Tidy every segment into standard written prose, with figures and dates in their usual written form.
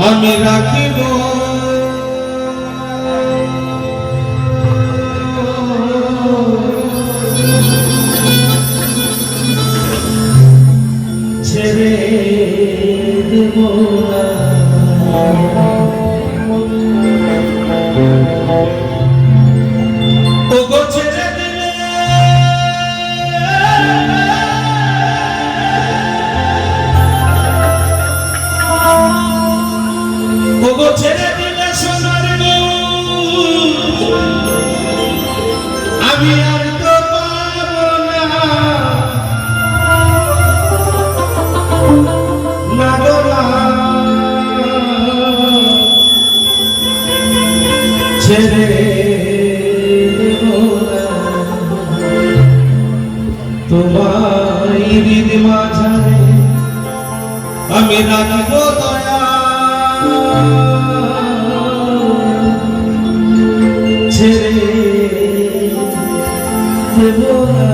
আমি রাখিব ছেড়ে দেব না ওগো ছেড়ে দিলে ওগো ছেড়ে দিলে সোনার আমি আর তো পাবো না ছেড়ে দেব না তোমায় হৃদ মাঝারে আমি রাখিব দয়া ছেড়ে দেব না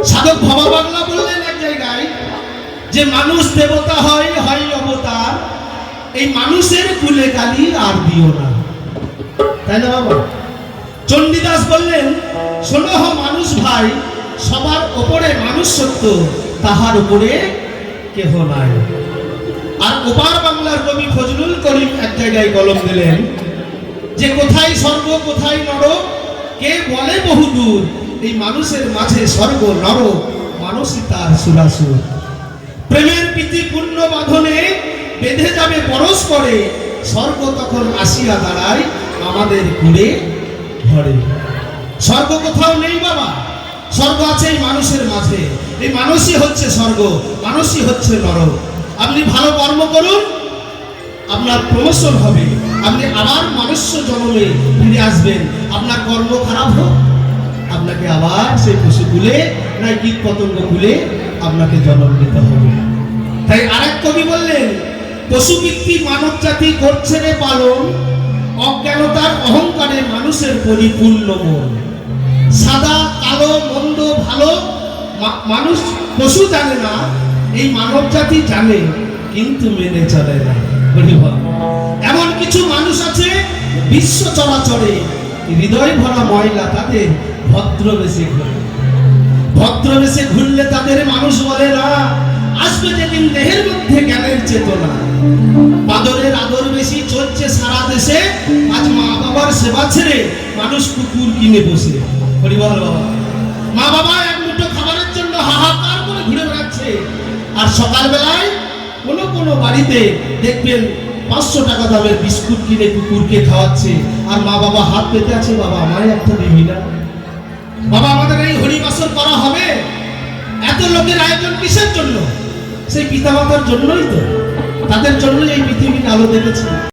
সাধক ভবা বাংলা বললেন এক জায়গায় যে মানুষ দেবতা হয়, হয় অবতার, এই মানুষের কুলে গালি আর দিও না, তাই না বাবা? চণ্ডীদাস বললেন শোনো হ মানুষ ভাই, সবার ওপরে মানুষ সত্য, তাহার উপরে কেহ নাই। আর ওপার বাংলার কবি ফজলুল করিম এক জায়গায় কলম দিলেন যে কোথায় স্বর্গ কোথায় নরক কে বলে বহুদূর, এই মানুষের মাঝে স্বর্গ নরক, মানুষই তার সুরাসুর। প্রেমের প্রীতিপূর্ণ বাঁধনে বেঁধে যাবে পরস্পরে, স্বর্গ তখন আসিয়া দাঁড়ায় আমাদের কুড়ে ঘরে। স্বর্গ কোথাও নেই বাবা, স্বর্গ আছে এই মানুষের মাঝে। এই মানুষই হচ্ছে স্বর্গ, মানুষই হচ্ছে নরক। আপনি ভালো কর্ম করুন, আপনার প্রমোশন হবে, আপনি আবার মনুষ্য জন্মে ফিরে আসবেন। আপনার কর্ম খারাপ হোক, আপনাকে আবার সেই পশু কুলে না কীট পতঙ্গ কুলে আপনাকে জন্ম নিতে হবে। তাই আরেক কবি বললেন পশুবৃত্তি মানব জাতি করছে রে পালন, অজ্ঞানতার অহংকারে মানুষের পরিপূর্ণ মন। সাদা কালো মন্দ ভালো মানুষ পশু জানে না, এই মানব জাতি জানে কিন্তু মেনে চলে না। এমন কিছু মানুষ আছে বিশ্ব চরাচরে হৃদয় ভরা ময়লা, তাদের ভদ্রবেশে ঘুরে, ভদ্রবেশে ঘুরলে তাদের মানুষ বলে না। আসবে যেদিন দেহের মধ্যে জ্ঞানের চেতনা, বাদরের আদর বেশি চলছে সারা দেশে, আজ মা বাবার সেবা ছেড়ে মানুষ কুকুর কিনে বসে। হরিবল বাবা, মা বাবা এক মুঠো খাবারের জন্য হাহাকার করে ঘুরে বেড়াচ্ছে, আর সকালবেলায় কোনো বাড়িতে দেখবেন 500 টাকা দামের বিস্কুট কিনে কুকুরকে খাওয়াচ্ছে, আর মা বাবা হাত পেতে আছে, বাবা আমায় একটা দিবি না, বাবা আমাদের এই হরিবাসর করা হবে। এত লোকের আয়োজন কিসের জন্য? সেই পিতামাতার জন্যই তো, তাদের জন্যই এই পৃথিবীর আলো দেখেছি।